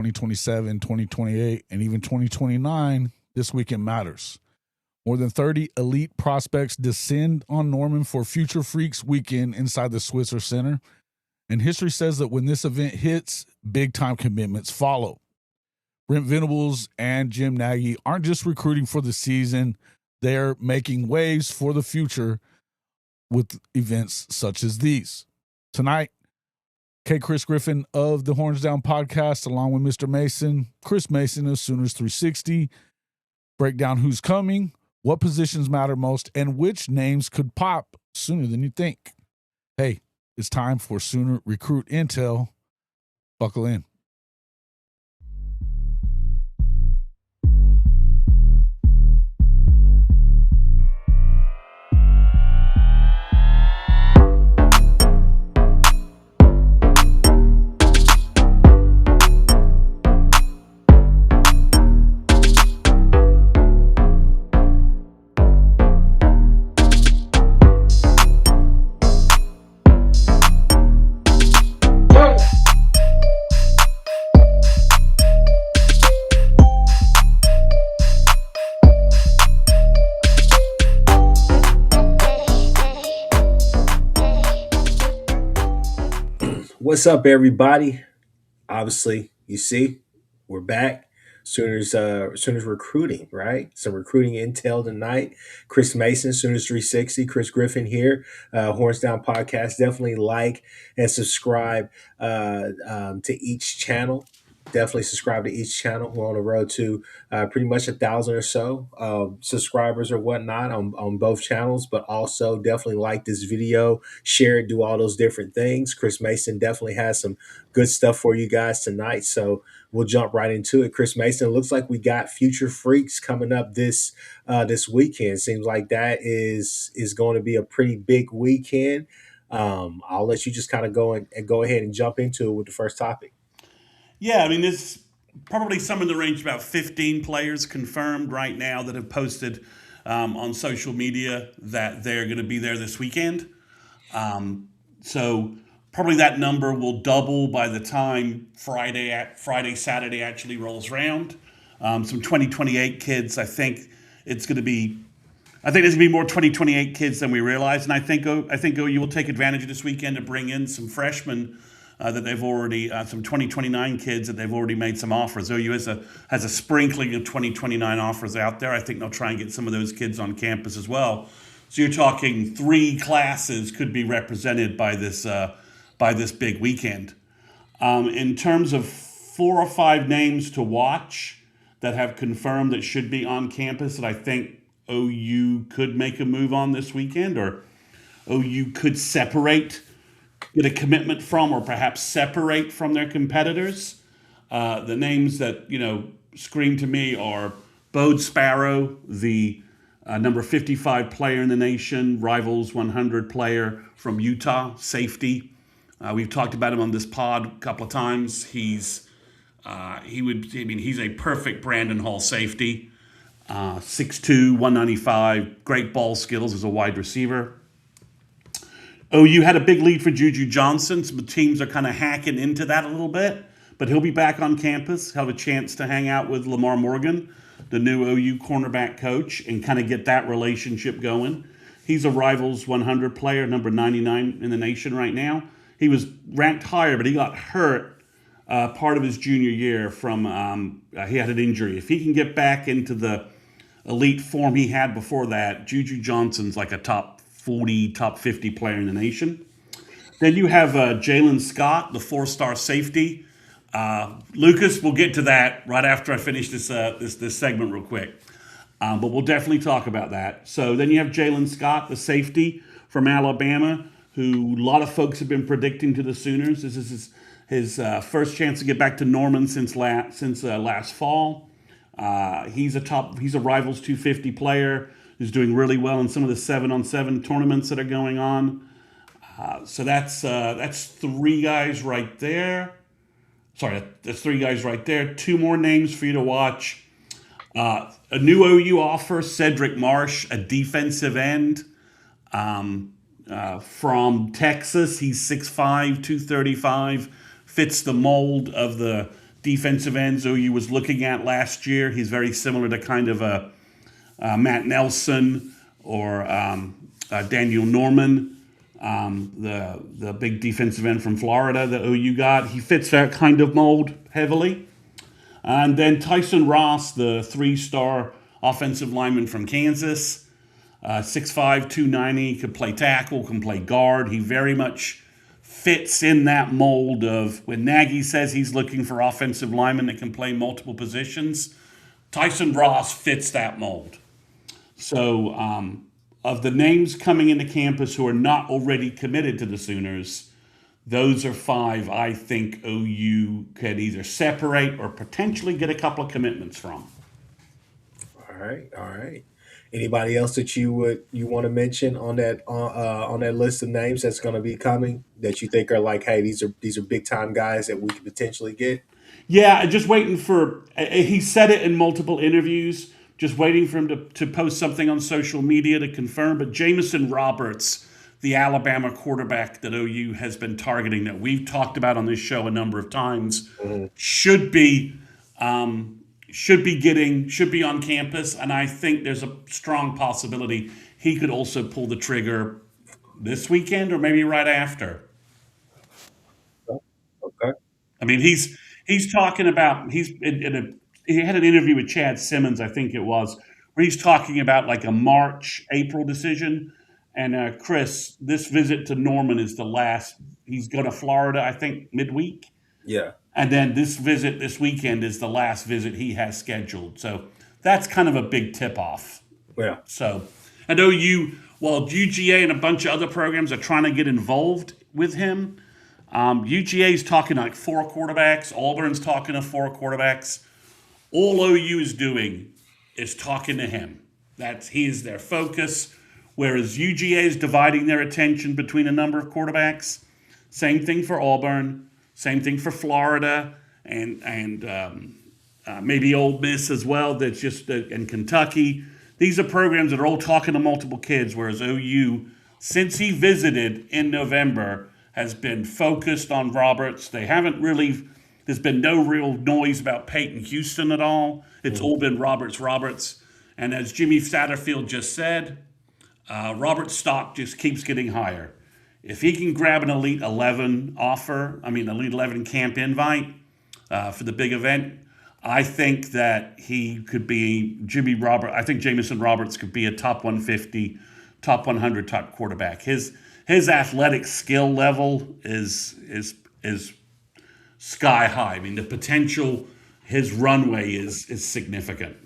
2027, 2028, and even 2029, this weekend matters. More than 30 elite prospects descend on Norman for Future Freaks weekend inside the Switzer Center. And history says that when this event hits, big-time commitments follow. Brent Venables and Jim Nagy aren't just recruiting for the season, they're making waves for the future with events such as these. Tonight, Kchris Griffin of the Horns Down podcast, along with Mr. Mason, Chris Mason of Sooners 360, break down who's coming, what positions matter most, and which names could pop sooner than you think. Hey, it's time for Sooner Recruit Intel. Buckle in. What's up, everybody? Obviously, you see, we're back. Sooners recruiting, right? Some recruiting intel tonight. Chris Mason, Sooners 360, Kchris Griffin here. Horns Down Podcast. Definitely like and subscribe to each channel. Definitely subscribe to each channel. We're on the road to pretty much 1,000 or so subscribers or whatnot on both channels, but also definitely like this video, share it, do all those different things. Chris Mason definitely has some good stuff for you guys tonight, so we'll jump right into it. Chris Mason, it looks like we got Future Freaks coming up this weekend. Seems like that is going to be a pretty big weekend. I'll let you just kind of go ahead and jump into it with the first topic. Yeah, I mean, there's probably some in the range of about 15 players confirmed right now that have posted on social media that they're going to be there this weekend. So probably that number will double by the time Saturday actually rolls around. Some 2028 kids, I think there's going to be more 2028 kids than we realize, and I think OU will take advantage of this weekend to bring in some freshmen that they've already some 2029 kids that they've already made some offers. OU has a sprinkling of 2029 offers out there. I think they'll try and get some of those kids on campus as well. So you're talking 3 classes could be represented by this big weekend. In terms of 4 or 5 names to watch that have confirmed that should be on campus that I think OU could make a move on this weekend, or OU could get a commitment from, or perhaps separate from their competitors. The names that scream to me are Bode Sparrow, the number 55 player in the nation, Rivals 100 player from Utah, safety. We've talked about him on this pod a couple of times. He's a perfect Brandon Hall safety. 6'2", 195, great ball skills as a wide receiver. OU had a big lead for Juju Johnson. Some teams are kind of hacking into that a little bit, but he'll be back on campus. He'll have a chance to hang out with Lamar Morgan, the new OU cornerback coach, and kind of get that relationship going. He's a Rivals 100 player, number 99 in the nation right now. He was ranked higher, but he got hurt part of his junior year from he had an injury. If he can get back into the elite form he had before that, Juju Johnson's like a top 40, top 50 player in the nation. Then you have Jalen Scott, the 4-star safety. Lucas, we'll get to that right after I finish this segment real quick. But we'll definitely talk about that. So then you have Jalen Scott, the safety from Alabama, who a lot of folks have been predicting to the Sooners. This is his first chance to get back to Norman since last fall. He's a Rivals 250 player who's doing really well in some of the 7-on-7 tournaments that are going on. So that's 3 guys right there. Sorry, that's 3 guys right there. 2 more names for you to watch. A new OU offer, Cedric Marsh, a defensive end from Texas. He's 6'5", 235, fits the mold of the defensive ends OU was looking at last year. He's very similar to kind of a Matt Nelson or Daniel Norman, the big defensive end from Florida that OU got. He fits that kind of mold heavily. And then Tyson Ross, the 3-star offensive lineman from Kansas, 6'5", 290, could play tackle, can play guard. He very much fits in that mold of when Nagy says he's looking for offensive linemen that can play multiple positions. Tyson Ross fits that mold. So of the names coming into campus who are not already committed to the Sooners, those are 5 I think OU could either separate or potentially get a couple of commitments from. All right. Anybody else that you want to mention on that list of names that's going to be coming that you think are like, hey, these are big time guys that we could potentially get? Yeah, just waiting for. He said it in multiple interviews. Just waiting for him to post something on social media to confirm. But Jamison Roberts, the Alabama quarterback that OU has been targeting, that we've talked about on this show a number of times, should be on campus, and I think there's a strong possibility he could also pull the trigger this weekend or maybe right after. Okay. I mean, he's talking about he had an interview with Chad Simmons, I think it was, where he's talking about like a March-April decision. And Chris, this visit to Norman is the last. He's going to Florida, I think, midweek. Yeah. And then this visit this weekend is the last visit he has scheduled. So that's kind of a big tip-off. Yeah. So I know UGA and a bunch of other programs are trying to get involved with him. UGA is talking like 4 quarterbacks. Auburn's talking to 4 quarterbacks. All OU is doing is talking to him. He is their focus. Whereas UGA is dividing their attention between a number of quarterbacks. Same thing for Auburn. Same thing for Florida and maybe Ole Miss as well. That's and Kentucky. These are programs that are all talking to multiple kids. Whereas OU, since he visited in November, has been focused on Roberts. They haven't really. There's been no real noise about Peyton Houston at all. It's all been Roberts. And as Jimmy Satterfield just said, Roberts' stock just keeps getting higher. If he can grab an Elite 11 Elite 11 camp invite for the big event, I think that he could be I think Jamison Roberts could be a top 150, top 100 type quarterback. His athletic skill level is sky high. I mean, the potential, his runway is significant.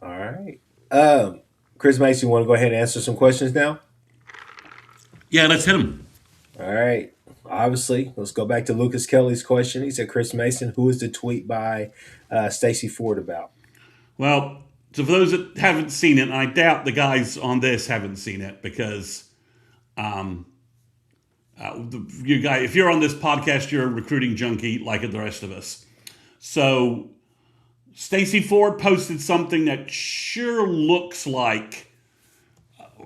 All right. Chris Mason, you want to go ahead and answer some questions now? Yeah, let's hit him. All right. Obviously, let's go back to Lucas Kelly's question. He said, Chris Mason, who is the tweet by Stacey Ford about? Well, so for those that haven't seen it, and I doubt the guys on this haven't seen it because if you're on this podcast, you're a recruiting junkie like the rest of us. So Stacey Ford posted something that sure looks like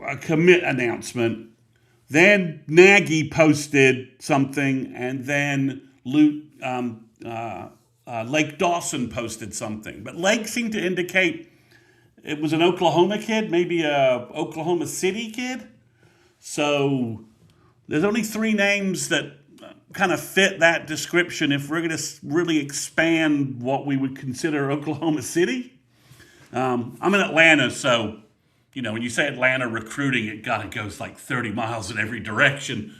a commit announcement. Then Nagy posted something, and then Lake Dawson posted something. But Lake seemed to indicate it was an Oklahoma kid, maybe a Oklahoma City kid. So there's only 3 names that kind of fit that description if we're going to really expand what we would consider Oklahoma City. I'm in Atlanta, so, when you say Atlanta recruiting, it kind of goes like 30 miles in every direction.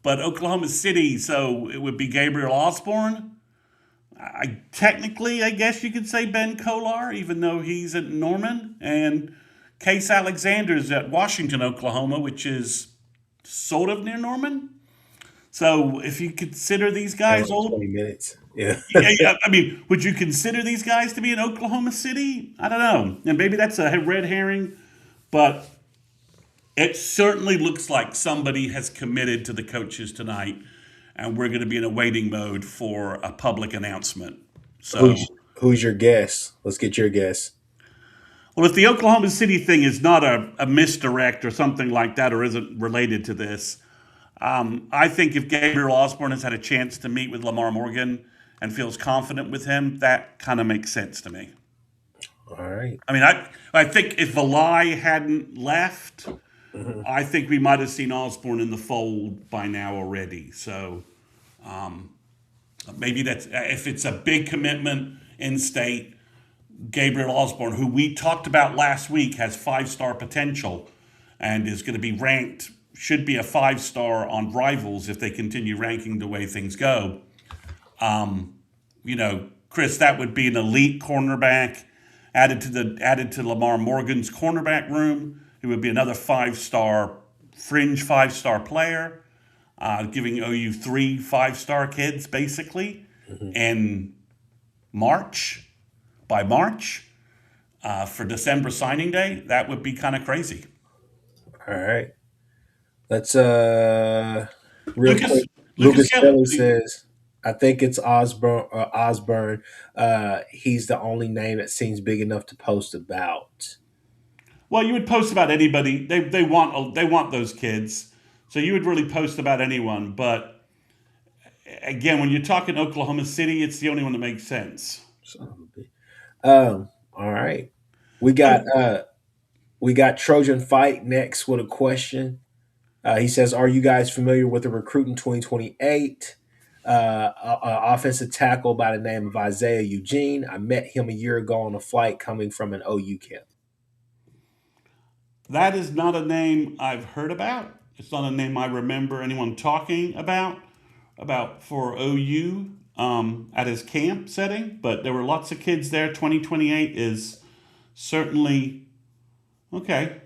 But Oklahoma City, so it would be Gabriel Osborne. Technically, I guess you could say Ben Kolar, even though he's at Norman. And Case Alexander's at Washington, Oklahoma, which is sort of near Norman. So if you consider these guys 20 minutes. Yeah. Yeah. I mean, would you consider these guys to be in Oklahoma City? I don't know. And maybe that's a red herring, but it certainly looks like somebody has committed to the coaches tonight, and we're going to be in a waiting mode for a public announcement. So who's your guess? Let's get your guess. Well, if the Oklahoma City thing is not a misdirect or something like that, or isn't related to this, I think if Gabriel Osborne has had a chance to meet with Lamar Morgan and feels confident with him, that kind of makes sense to me. All right. I mean, I think if Valai hadn't left, Mhm. I think we might have seen Osborne in the fold by now already. So maybe that's if it's a big commitment in state. Gabriel Osborne, who we talked about last week, has 5-star potential and is going to be ranked, should be a 5-star on Rivals if they continue ranking the way things go. Chris, that would be an elite cornerback added to Lamar Morgan's cornerback room. It would be another 5-star, fringe 5-star player, giving OU 3 5-star kids basically in March. By March, for December signing day, that would be kind of crazy. All right. Let's real Lucas quick. Lucas Lucas Kelly Kelly. says, I think it's Osborne. He's the only name that seems big enough to post about. Well, you would post about anybody. They want those kids, so you would really post about anyone. But again, when you're talking Oklahoma City, it's the only one that makes sense. All right. Oh, We got Trojan Fight next with a question. He says, "Are you guys familiar with the recruit in 2028? Offensive tackle by the name of Isaiah Eugene. I met him a year ago on a flight coming from an OU camp." that is not a name I've heard about. It's not a name I remember anyone talking about for OU at his camp setting. But there were lots of kids there. 2028 is certainly okay.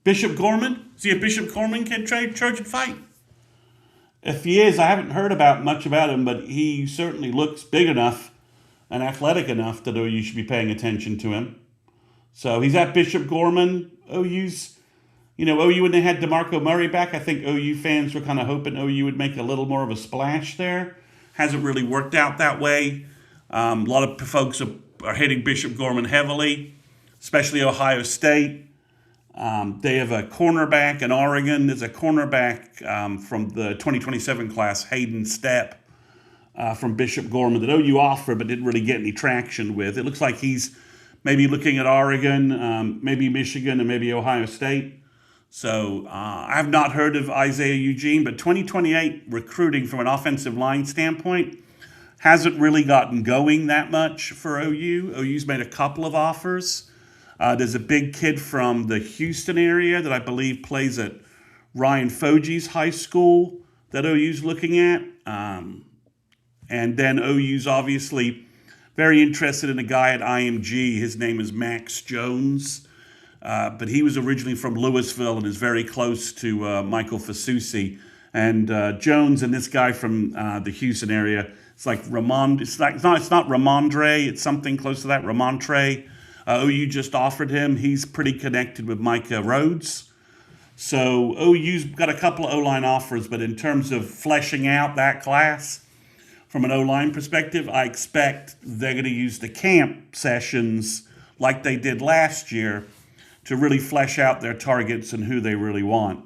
Bishop Gorman? Is he a Bishop Gorman kid, Trojan Fight? If he is, I haven't heard about much about him, but he certainly looks big enough and athletic enough that OU should be paying attention to him. So he's at Bishop Gorman. OU when they had DeMarco Murray back, I think OU fans were kind of hoping OU would make a little more of a splash there. Hasn't really worked out that way. A lot of folks are hitting Bishop Gorman heavily, especially Ohio State. They have a cornerback in Oregon. There's a cornerback from the 2027 class, Hayden Stepp, from Bishop Gorman, that OU offered but didn't really get any traction with. It looks like he's maybe looking at Oregon, maybe Michigan, and maybe Ohio State. So I have not heard of Isaiah Eugene, but 2028 recruiting from an offensive line standpoint hasn't really gotten going that much for OU. OU's made a couple of offers. There's a big kid from the Houston area that I believe plays at Ryan Foge's high school that OU's looking at. And then OU's obviously very interested in a guy at IMG. His name is Max Jones. But he was originally from Louisville and is very close to Michael Fasusi. And Jones and this guy from the Houston area, it's like Ramon. It's not Ramondre. It's something close to that. Ramontre. OU just offered him. He's pretty connected with Micah Rhodes. So OU's got a couple of O-line offers, but in terms of fleshing out that class from an O-line perspective, I expect they're going to use the camp sessions like they did last year to really flesh out their targets and who they really want.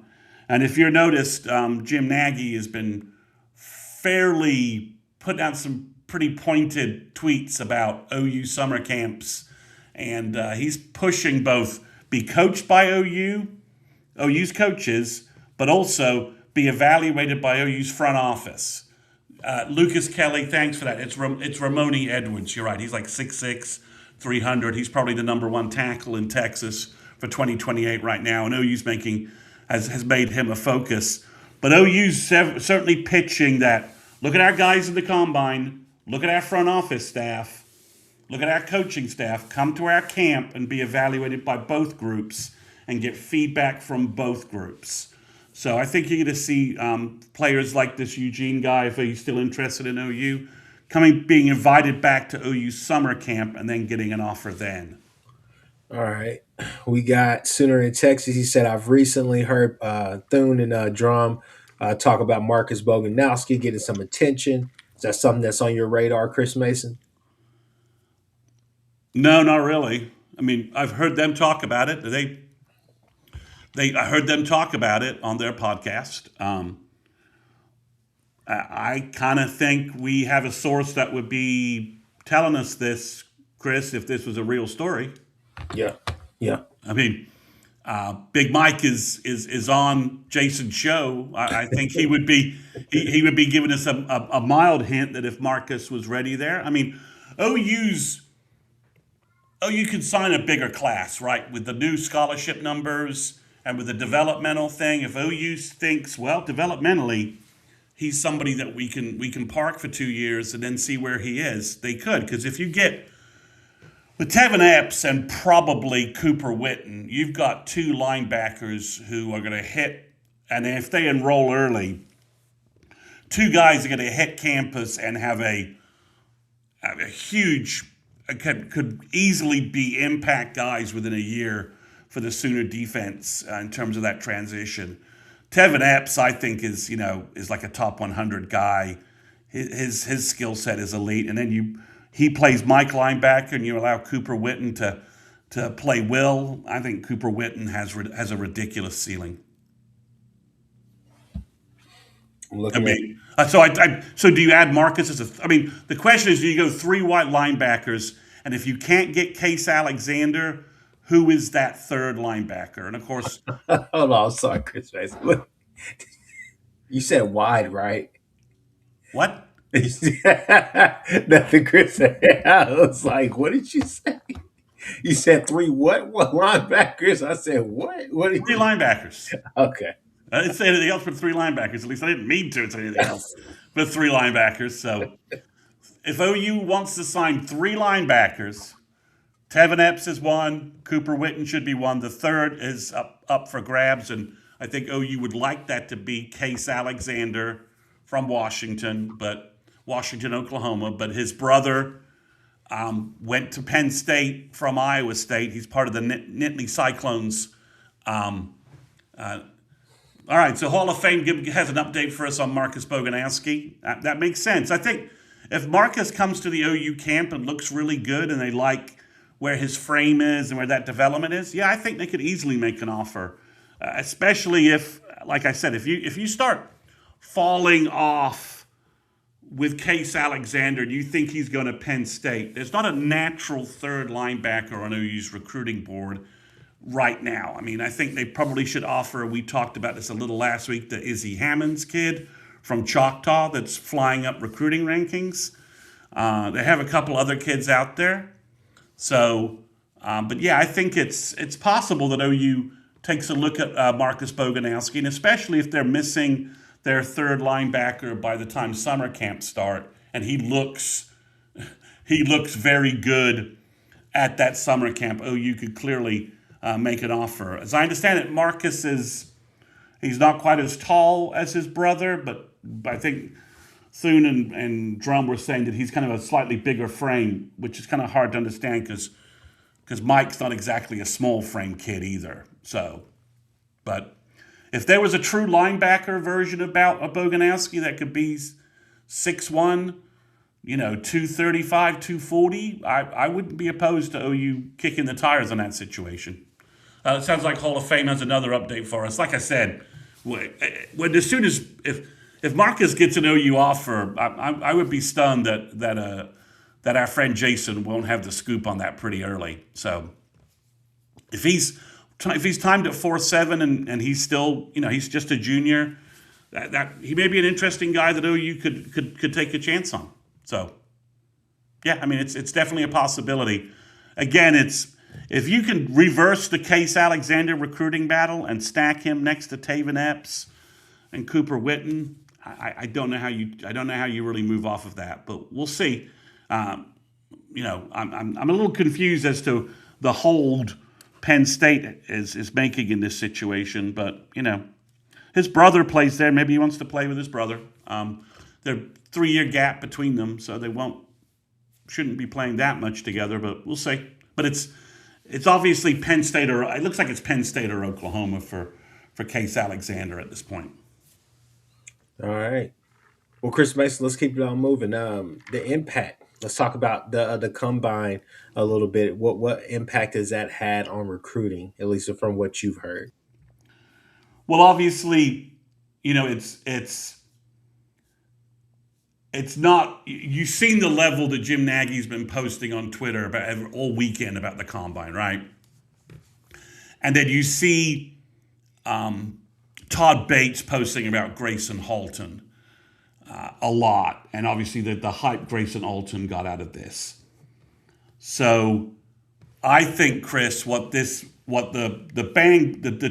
And if you're noticed, Jim Nagy has been fairly putting out some pretty pointed tweets about OU summer camps. And he's pushing both be coached by OU's coaches, but also be evaluated by OU's front office. Lucas Kelly, thanks for that. It's Ramoni Edwards. You're right. He's like 6'6", 300. He's probably the number one tackle in Texas for 2028 right now. And OU's has made him a focus. But OU's certainly pitching that. Look at our guys in the combine. Look at our front office staff. Look at our coaching staff. Come to our camp and be evaluated by both groups and get feedback from both groups. So I think you're going to see players like this Eugene guy, if he's still interested in OU, being invited back to OU summer camp and then getting an offer then. All right. We got Sooner in Texas. He said, I've recently heard Thune and Drum talk about Marcus Boganowski getting some attention. Is that something that's on your radar, Chris Mason? No, not really. I mean, I've heard them talk about it. I heard them talk about it on their podcast. I kind of think we have a source that would be telling us this, Chris, if this was a real story. Yeah. Yeah. I mean, Big Mike is on Jason's show. I think he would be giving us a mild hint that if Marcus was ready there. I mean, OU's OU could sign a bigger class, right, with the new scholarship numbers and with the developmental thing. If OU thinks, well, developmentally, he's somebody that we can park for 2 years and then see where he is, they could. Because if you get with Tevin Epps and probably Cooper Witten, you've got two linebackers who are going to hit, and if they enroll early, two guys are going to hit campus and have a huge, could easily be impact guys within a year for the Sooner defense in terms of that transition. Tevin Epps, I think, is like a top 100 guy. His skill set is elite, and then he plays Mike linebacker, and you allow Cooper Witten to play Will. I think Cooper Witten has a ridiculous ceiling. I'm looking So do you add Marcus as a? I mean, the question is, do you go three white linebackers, and if you can't get Case Alexander, who is that third linebacker? And of course, hold on, sorry, Chris Mason. You said wide, right? what? Nothing, Chris said. I was like, what did you say? You said three what? What linebackers? I said what? What did Three linebackers. Okay. I didn't say anything else but three linebackers. At least I didn't mean to say anything else but three linebackers. So if OU wants to sign three linebackers, Tevin Epps is one, Cooper Witten should be one. The third is up for grabs, and I think OU would like that to be Case Alexander from Washington, Oklahoma. But his brother went to Penn State from Iowa State. He's part of the Nittany Cyclones. All right, so Hall of Fame has an update for us on Marcus Boganowski. That makes sense. I think if Marcus comes to the OU camp and looks really good and they like where his frame is and where that development is, yeah, I think they could easily make an offer, especially if, like I said, if you start falling off with Case Alexander and you think he's going to Penn State, there's not a natural third linebacker on OU's recruiting board right now. I mean, I think they probably should offer, we talked about this a little last week, the Izzy Hammonds kid from Choctaw that's flying up recruiting rankings. They have a couple other kids out there. So, but yeah, I think it's possible that OU takes a look at Marcus Boganowski, and especially if they're missing their third linebacker by the time summer camps start, and he looks very good at that summer camp. OU could clearly make an offer. As I understand it, Marcus he's not quite as tall as his brother, but I think Thune and Drum were saying that he's kind of a slightly bigger frame, which is kind of hard to understand because Mike's not exactly a small frame kid either. So, but if there was a true linebacker version of Boganowski that could be 6'1", 235, 240, I wouldn't be opposed to OU kicking the tires on that situation. It sounds like Hall of Fame has another update for us. Like I said, if Marcus gets an OU offer, I would be stunned that our friend Jason won't have the scoop on that pretty early. So if he's timed at 4.7 and he's still, he's just a junior, that he may be an interesting guy that OU could take a chance on. So yeah, I mean it's definitely a possibility. Again, if you can reverse the Case Alexander recruiting battle and stack him next to Tevin Epps and Cooper Witten, I don't know how you really move off of that, but we'll see. I'm a little confused as to the hold Penn State is making in this situation, but his brother plays there. Maybe he wants to play with his brother. They're 3-year gap between them, so they shouldn't be playing that much together, but we'll see. But it's obviously Penn State, or it looks like it's Penn State or Oklahoma for Case Alexander at this point. All right. Well, Chris Mason, let's keep it on moving. The impact. Let's talk about the combine a little bit. What impact has that had on recruiting, at least from what you've heard? Well, obviously, it's it's not. You've seen the level that Jim Nagy's been posting on Twitter about all weekend about the combine, right? And then you see Todd Bates posting about Grayson Halton a lot, and obviously the hype Grayson Halton got out of this. So I think, Chris, what the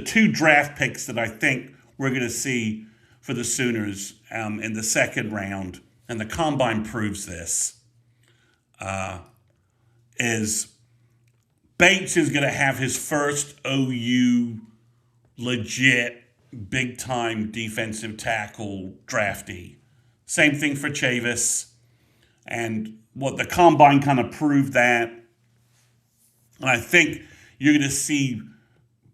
two draft picks that I think we're going to see for the Sooners in the second round, and the combine proves this, is Bates is going to have his first OU legit big time defensive tackle draftee. Same thing for Chavis. And what the combine kind of proved that. And I think you're going to see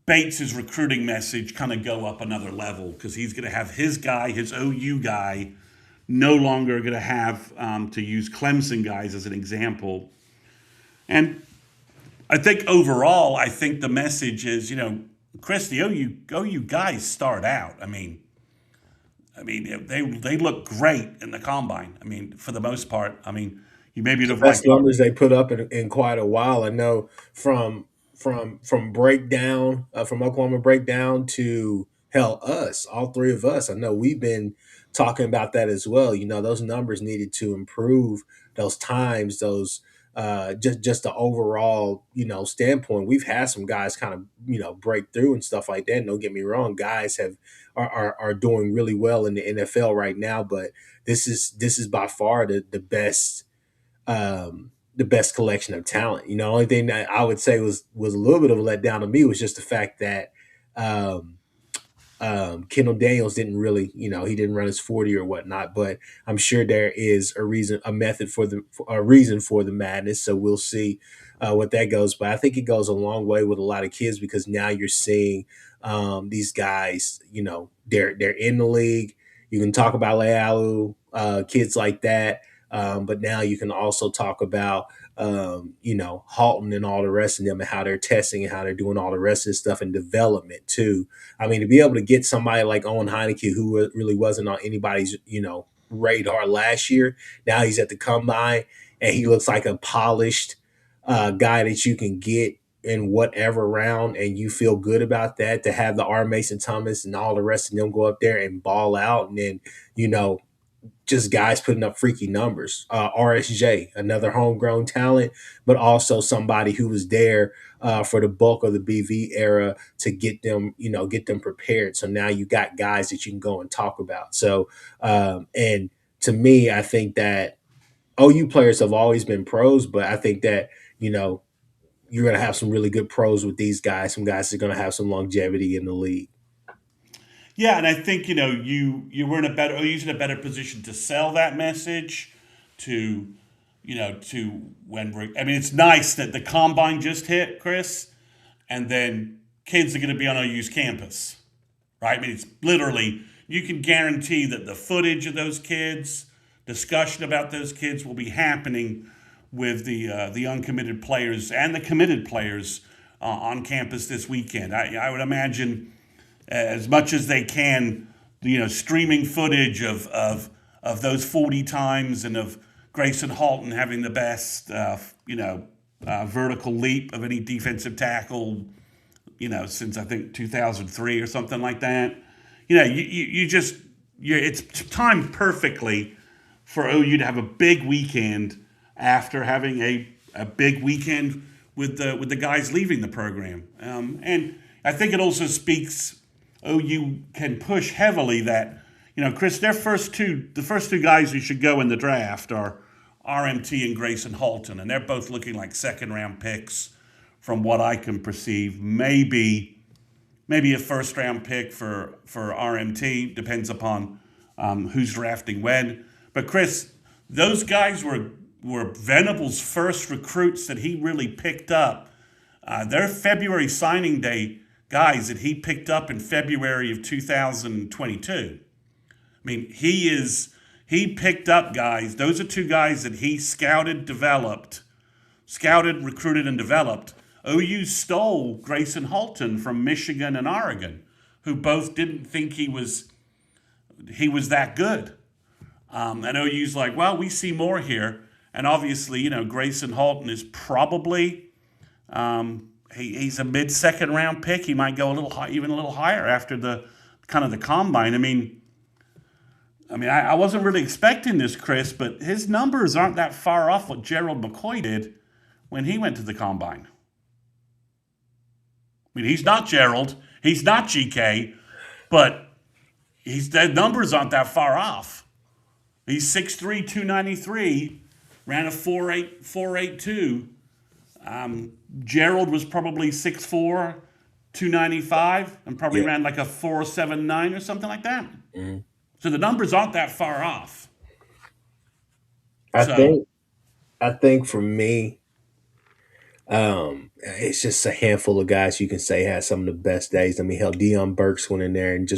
Bates' recruiting message kind of go up another level, because he's going to have his guy, his OU guy, no longer going to have to use Clemson guys as an example. And I think overall, I think the message is, Chris, the OU guys start out. I mean, they look great in the combine. I mean, for the most part. I mean, you maybe the best numbers they put up in quite a while. I know from breakdown from Oklahoma breakdown to us, all three of us. I know we've been talking about that as well. Those numbers needed to improve. Those times, those just the overall standpoint. We've had some guys kind of break through and stuff like that. And don't get me wrong, guys are doing really well in the NFL right now. But this is by far the best. The best collection of talent. The only thing that I would say was a little bit of a letdown to me was just the fact that Kendall Daniels didn't really, he didn't run his 40 or whatnot. But I'm sure there is a reason for the madness. So we'll see what that goes. But I think it goes a long way with a lot of kids, because now you're seeing these guys. They're in the league. You can talk about Lealu, kids like that. But now you can also talk about, Halton and all the rest of them, and how they're testing and how they're doing all the rest of this stuff, and development too. I mean, to be able to get somebody like Owen Heineke, who really wasn't on anybody's, radar last year. Now he's at the combine and he looks like a polished guy that you can get in whatever round, and you feel good about that. To have the R. Mason Thomas and all the rest of them go up there and ball out, and then, just guys putting up freaky numbers. RSJ, another homegrown talent, but also somebody who was there for the bulk of the BV era to get them prepared. So now you got guys that you can go and talk about. So, and to me, I think that OU players have always been pros, but I think that, you're going to have some really good pros with these guys, some guys that are going to have some longevity in the league. Yeah, and I think you were OU's in a better position to sell that message to when we're. I mean, it's nice that the combine just hit, Chris, and then kids are going to be on OU's campus, right? I mean, it's literally, you can guarantee that the footage of those kids, discussion about those kids will be happening with the uncommitted players and the committed players on campus this weekend. I would imagine, as much as they can, streaming footage of those 40 times, and of Grayson Halton having the best, vertical leap of any defensive tackle, since I think 2003 or something like that. It's timed perfectly for OU to have a big weekend after having a big weekend with the guys leaving the program. And I think it also speaks. OU can push heavily that, Chris, the first two guys who should go in the draft are RMT and Grayson Halton, and they're both looking like second-round picks from what I can perceive. Maybe a first-round pick for RMT, depends upon who's drafting when. But Chris, those guys were Venables' first recruits that he really picked up. Their February signing day guys that he picked up in February of 2022. I mean, he picked up guys. Those are two guys that he scouted, recruited, and developed. OU stole Grayson Halton from Michigan and Oregon, who both didn't think he was that good. And OU's like, well, we see more here. And obviously, Grayson Halton is probably he's a mid-second round pick. He might go a little high, even a little higher after the combine. I wasn't really expecting this, Chris, but his numbers aren't that far off what Gerald McCoy did when he went to the combine. He's not Gerald, he's not GK, but the numbers aren't that far off. He's 6'3", 293, ran a 4.8, 4.82. Gerald was probably 6'4", 295, and probably ran like a 4.79 or something like that. Mm-hmm. So the numbers aren't that far off. I think for me, it's just a handful of guys you can say had some of the best days. I mean, hell, Deion Burks went in there and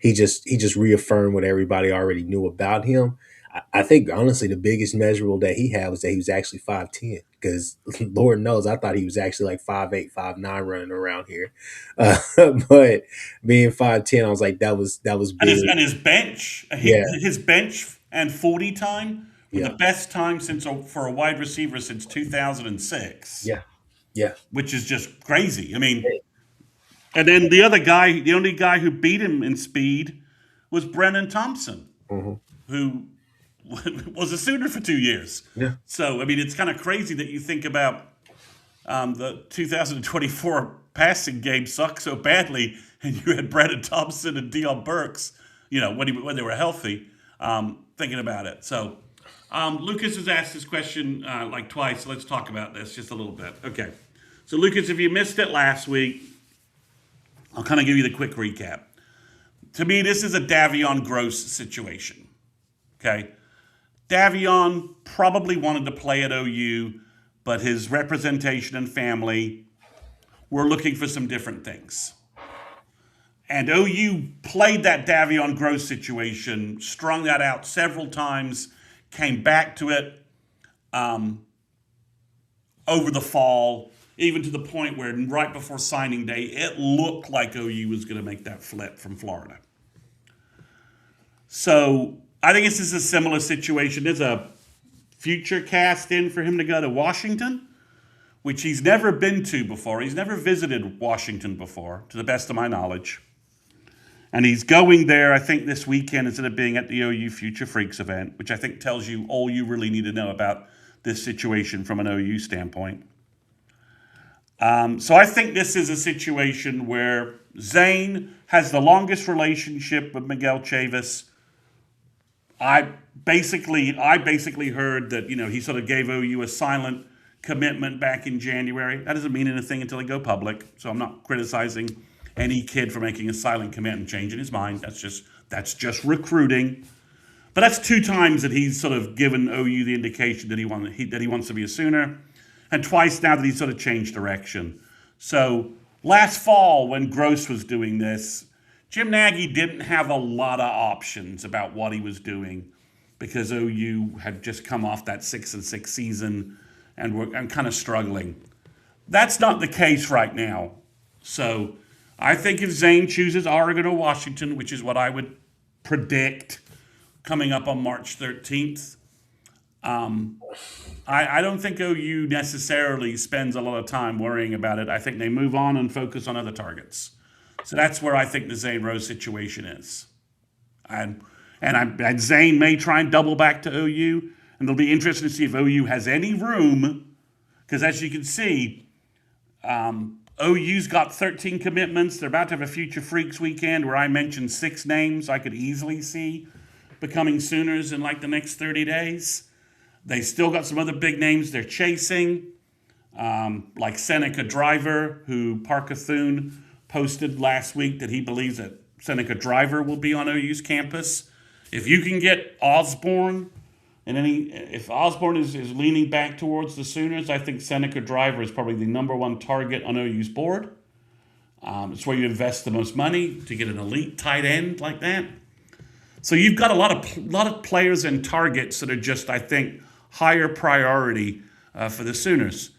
he just reaffirmed what everybody already knew about him. I think honestly the biggest measurable that he had was that he was actually 5'10", because Lord knows I thought he was actually like 5'8", 5'9", running around here. But being 5'10", I was like that was big. And his bench, his bench and 40 time were the best time for a wide receiver since 2006. Yeah, which is just crazy. And then the only guy who beat him in speed was Brennan Thompson, who was a Sooner for 2 years. Yeah. So, it's kind of crazy that you think about the 2024 passing game sucked so badly, and you had Brennan Thompson and Deion Burks, when they were healthy, thinking about it. So, Lucas has asked this question like twice, so let's talk about this just a little bit. Okay. So, Lucas, if you missed it last week, I'll kind of give you the quick recap. To me, this is a Davion Gross situation. Okay? Davion probably wanted to play at OU, but his representation and family were looking for some different things. And OU played that Davion Gross situation, strung that out several times, came back to it over the fall, even to the point where right before signing day, it looked like OU was going to make that flip from Florida. So I think this is a similar situation. There's a future cast in for him to go to Washington, which he's never been to before. He's never visited Washington before, to the best of my knowledge. And he's going there, I think, this weekend instead of being at the OU Future Freaks event, which I think tells you all you really need to know about this situation from an OU standpoint. So I think this is a situation where Zane has the longest relationship with Miguel Chavis. I basically heard that, he sort of gave OU a silent commitment back in January. That doesn't mean anything until they go public. So I'm not criticizing any kid for making a silent commit and changing his mind. That's just recruiting. But that's 2 times that he's sort of given OU the indication that he wants to be a Sooner, and twice now that he's sort of changed direction. So last fall when Gross was doing this, Jim Nagy didn't have a lot of options about what he was doing because OU had just come off that 6-6 season and were kind of struggling. That's not the case right now. So I think if Zane chooses Oregon or Washington, which is what I would predict coming up on March 13th, I don't think OU necessarily spends a lot of time worrying about it. I think they move on and focus on other targets. So that's where I think the Zane Rose situation is. And Zane may try and double back to OU, and it'll be interesting to see if OU has any room, because as you can see, OU's got 13 commitments. They're about to have a Future Freaks weekend where I mentioned 6 names I could easily see becoming Sooners in like the next 30 days. They still got some other big names they're chasing, like Seneca Driver, who Parker Thune posted last week that he believes that Seneca Driver will be on OU's campus. If you can get Osborne, if Osborne is leaning back towards the Sooners, I think Seneca Driver is probably the number 1 target on OU's board. It's where you invest the most money to get an elite tight end like that. So you've got a lot of players and targets that are just, I think, higher priority for the Sooners.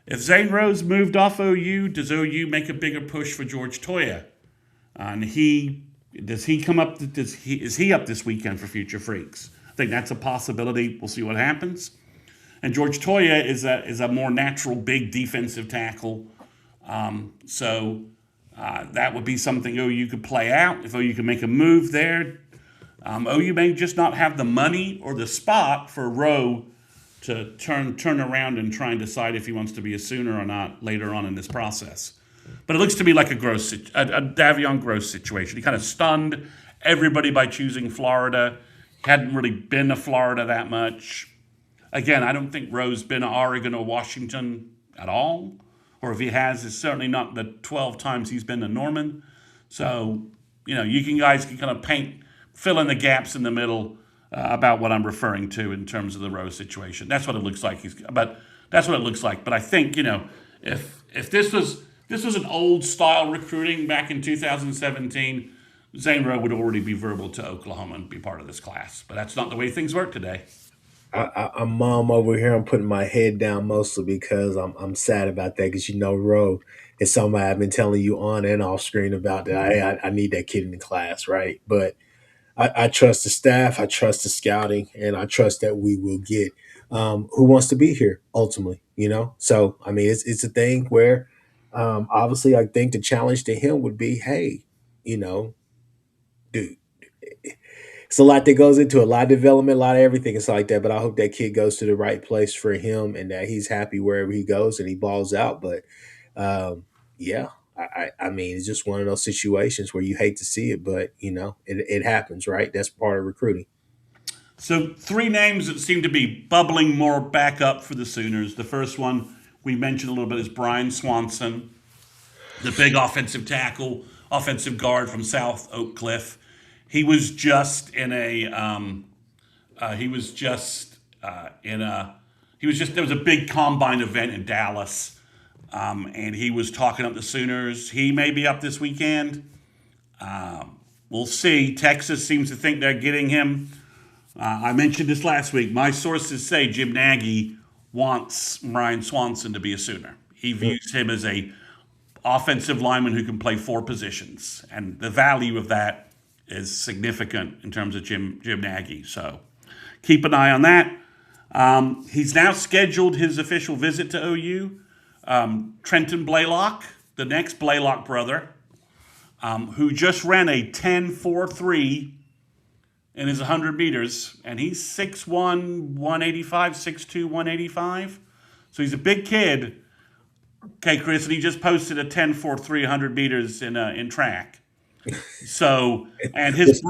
If Zane Rose moved off OU, does OU make a bigger push for George Toya? And is he up this weekend for Future Freaks? I think that's a possibility. We'll see what happens. And George Toya is a more natural big defensive tackle. That would be something OU could play out. If OU can make a move there, OU may just not have the money or the spot for Rowe to turn around and try and decide if he wants to be a Sooner or not later on in this process. But it looks to me like a Davion Gross situation. He kind of stunned everybody by choosing Florida. Hadn't really been to Florida that much. Again, I don't think Rowe's been to Oregon or Washington at all. Or if he has, it's certainly not the 12 times he's been to Norman. So, you guys can kind of fill in the gaps in the middle about what I'm referring to in terms of the Rowe situation. That's what it looks like. But I think, if this was an old style recruiting back in 2017, Zane Rowe would already be verbal to Oklahoma and be part of this class. But that's not the way things work today. I'm mom over here. I'm putting my head down mostly because I'm sad about that because Rowe is somebody I've been telling you on and off screen about that I need that kid in the class, right? But I trust the staff, I trust the scouting, and I trust that we will get who wants to be here ultimately. So I mean it's a thing where obviously I think the challenge to him would be, hey, dude. It's a lot that goes into a lot of development, a lot of everything. It's like that. But I hope that kid goes to the right place for him and that he's happy wherever he goes and he balls out. But yeah, I mean, it's just one of those situations where you hate to see it, but it happens, right? That's part of recruiting. So 3 names that seem to be bubbling more back up for the Sooners. The first one we mentioned a little bit is Brian Swanson, the big offensive tackle, offensive guard from South Oak Cliff. He was just there was a big combine event in Dallas, and he was talking up the Sooners. He may be up this weekend. We'll see. Texas seems to think they're getting him. I mentioned this last week. My sources say Jim Nagy wants Brian Swanson to be a Sooner. He views him as a offensive lineman who can play 4 positions, and the value of that is significant in terms of Jim Nagy. So keep an eye on that. He's now scheduled his official visit to OU. Trenton Blaylock, the next Blaylock brother, who just ran a 10.43 in his 100 meters, and he's 6'1", 185, 6'2", 185. So he's a big kid. Okay, Chris, and he just posted a 10.43 100 meters in track. So, and his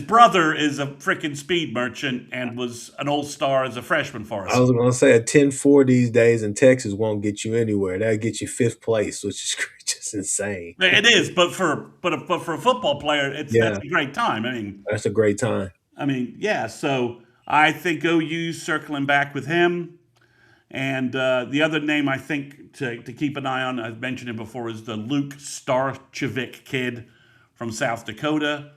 brother is a freaking speed merchant and was an all-star as a freshman for us. I was going to say a 10.4 these days in Texas won't get you anywhere. That'll get you 5th place, which is just insane. It is, but for a football player, that's a great time. I mean, that's a great time. I mean, yeah. So I think OU's circling back with him. And the other name I think to keep an eye on, I've mentioned it before, is the Luke Starchevic kid from South Dakota.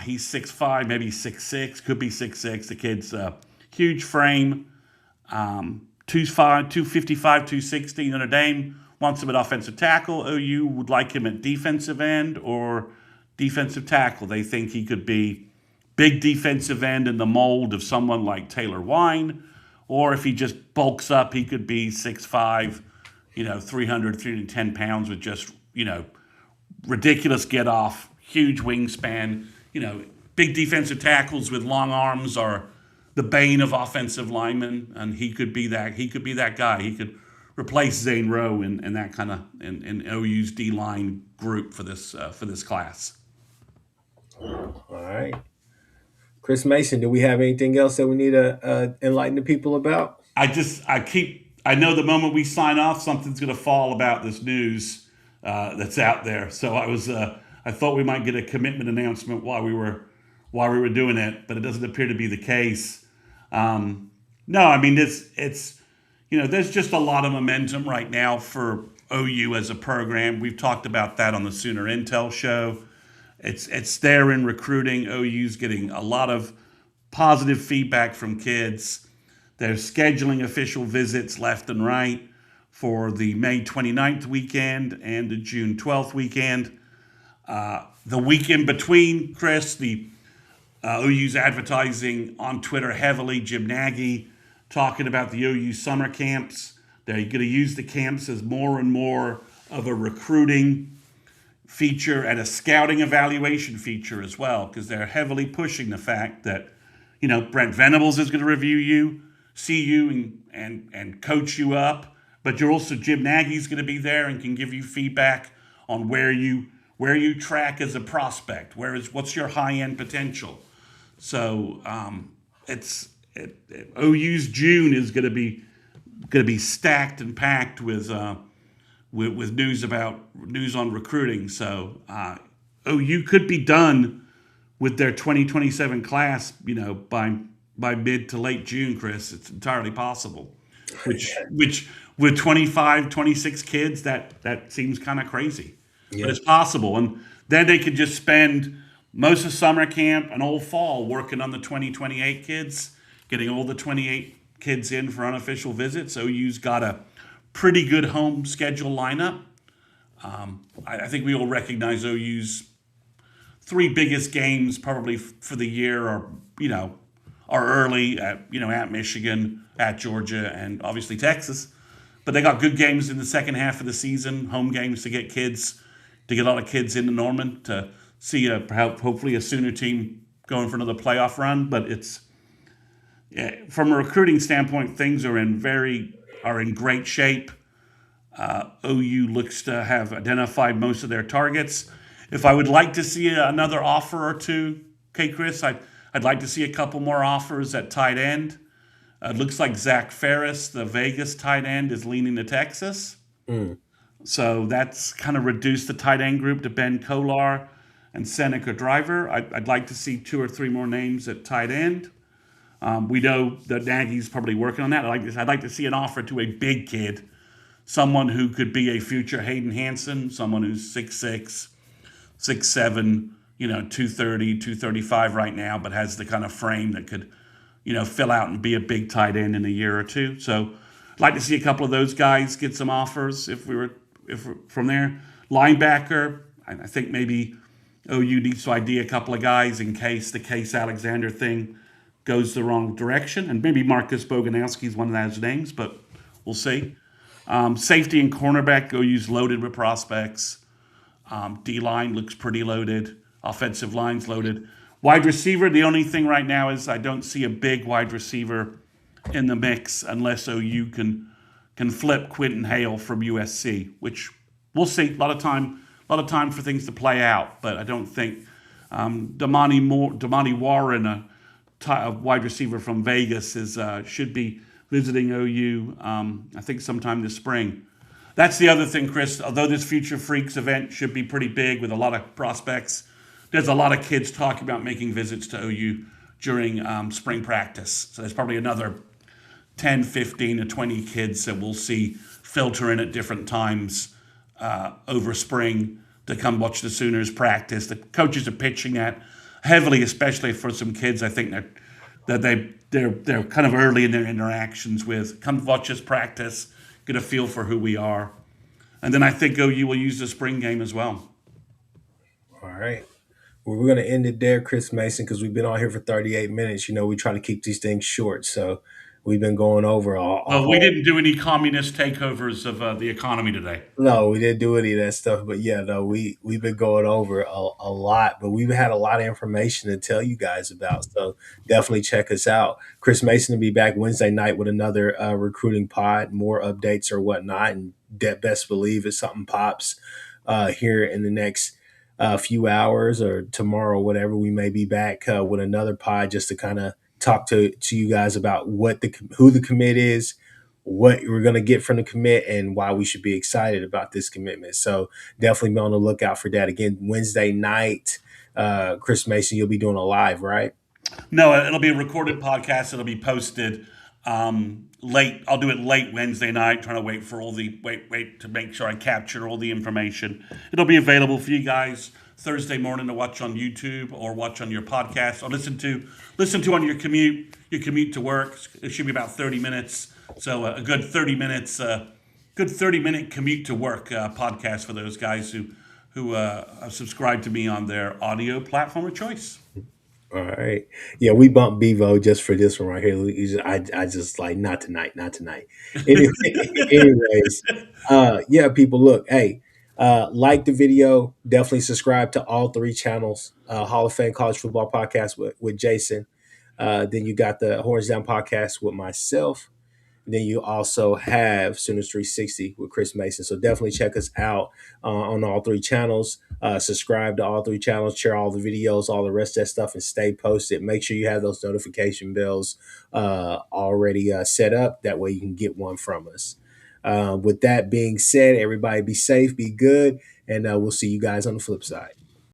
He's 6'5", maybe 6'6", could be 6'6". The kid's huge frame, 255, 260. Notre Dame wants him at offensive tackle. OU would like him at defensive end or defensive tackle. They think he could be big defensive end in the mold of someone like Taylor Wine. Or if he just bulks up, he could be 6'5", 300, 310 pounds with just, ridiculous get off, huge wingspan. Big defensive tackles with long arms are the bane of offensive linemen, and he could be that. He could be that guy. He could replace Zane Rowe in that kind of in OU's D-line group for this class. All right. Chris Mason, do we have anything else that we need to enlighten the people about? I know the moment we sign off, something's going to fall about this news that's out there. So I thought we might get a commitment announcement while we were doing it, but it doesn't appear to be the case. No, I mean it's there's just a lot of momentum right now for OU as a program. We've talked about that on the Sooner Intel show. It's there in recruiting. OU's getting a lot of positive feedback from kids. They're scheduling official visits left and right for the May 29th weekend and the June 12th weekend. The week in between, Chris, the OU's advertising on Twitter heavily. Jim Nagy talking about the OU summer camps. They're going to use the camps as more and more of a recruiting feature and a scouting evaluation feature as well, because they're heavily pushing the fact that, Brent Venables is going to review you, see you, and coach you up. But you're also, Jim Nagy's going to be there and can give you feedback on where you track as a prospect. What's your high end potential? So OU's June is going to be stacked and packed with news on recruiting. So OU could be done with their 2027 class, by mid to late June, Chris. It's entirely possible. Which with 25, 26 kids, that seems kind of crazy. Yeah. But it's possible. And then they could just spend most of summer camp and all fall working on the 2028 kids, getting all the 28 kids in for unofficial visits. OU's got a pretty good home schedule lineup. I think we all recognize OU's three biggest games probably for the year are early at Michigan, at Georgia, and obviously Texas. But they got good games in the second half of the season, home games to get a lot of kids into Norman to see hopefully a Sooner team going for another playoff run. But from a recruiting standpoint, things are in great shape. OU looks to have identified most of their targets. If I would like to see another offer or two, Kchris, I'd like to see a couple more offers at tight end. It looks like Zach Ferris, the Vegas tight end, is leaning to Texas. So that's kind of reduced the tight end group to Ben Kolar and Seneca Driver. I'd like to see two or three more names at tight end. We know that Nagy's probably working on that. I'd like to see an offer to a big kid, someone who could be a future Hayden Hansen, someone who's 6'6", 6'7", 230, 235 right now, but has the kind of frame that could, fill out and be a big tight end in a year or two. So I'd like to see a couple of those guys get some offers if we're from there. Linebacker, I think maybe OU needs to ID a couple of guys in case the Case Alexander thing goes the wrong direction. And maybe Marcus Boganowski is one of those names, but we'll see. Safety and cornerback, OU's loaded with prospects. D-line looks pretty loaded. Offensive line's loaded. Wide receiver, the only thing right now is I don't see a big wide receiver in the mix unless OU can flip Quentin Hale from USC, which we'll see. A lot of time for things to play out, but I don't think Damani Warren, a wide receiver from Vegas, should be visiting OU. I think sometime this spring. That's the other thing, Chris. Although this Future Freaks event should be pretty big with a lot of prospects, there's a lot of kids talking about making visits to OU during spring practice. So there's probably another 10, 15, or 20 kids that we'll see filter in at different times over spring to come watch the Sooners practice. The coaches are pitching that heavily, especially for some kids. I think they're kind of early in their interactions with come watch us practice, get a feel for who we are. And then I think OU will use the spring game as well. All right. Well, we're going to end it there, Kchris Mason, because we've been on here for 38 minutes. We try to keep these things short. So we've been going over all. We didn't do any communist takeovers of the economy today. No, we didn't do any of that stuff. But yeah, no, we've been going over a lot. But we've had a lot of information to tell you guys about. So definitely check us out. Kchris Mason will be back Wednesday night with another recruiting pod, more updates or whatnot. And best believe if something pops here in the next few hours or tomorrow, whatever, we may be back with another pod just to kind of talk to you guys about who the commit is, what we're going to get from the commit, and why we should be excited about this commitment. So definitely be on the lookout for that. Again, Wednesday night, Kchris Mason, you'll be doing a live, right? No, it'll be a recorded podcast. It'll be posted late. I'll do it late Wednesday night, trying to wait to make sure I capture all the information. It'll be available for you guys Thursday morning to watch on YouTube or watch on your podcast or listen to on your commute to work. It should be about 30 minutes. So a good 30 minutes, good 30-minute commute to work podcast for those guys who subscribe to me on their audio platform of choice. All right. Yeah, we bumped Bevo just for this one right here. I just like not tonight, not tonight. Anyway, anyways, yeah, people, look, hey, like the video, definitely subscribe to all three channels. Hall of Fame College Football Podcast with Jason. Then you got the Horns Down Podcast with myself. Then you also have Sooners 360 with Chris Mason. So definitely check us out on all three channels. Subscribe to all three channels, share all the videos, all the rest of that stuff, and stay posted. Make sure you have those notification bells already set up. That way you can get one from us. With that being said, everybody be safe, be good, and we'll see you guys on the flip side.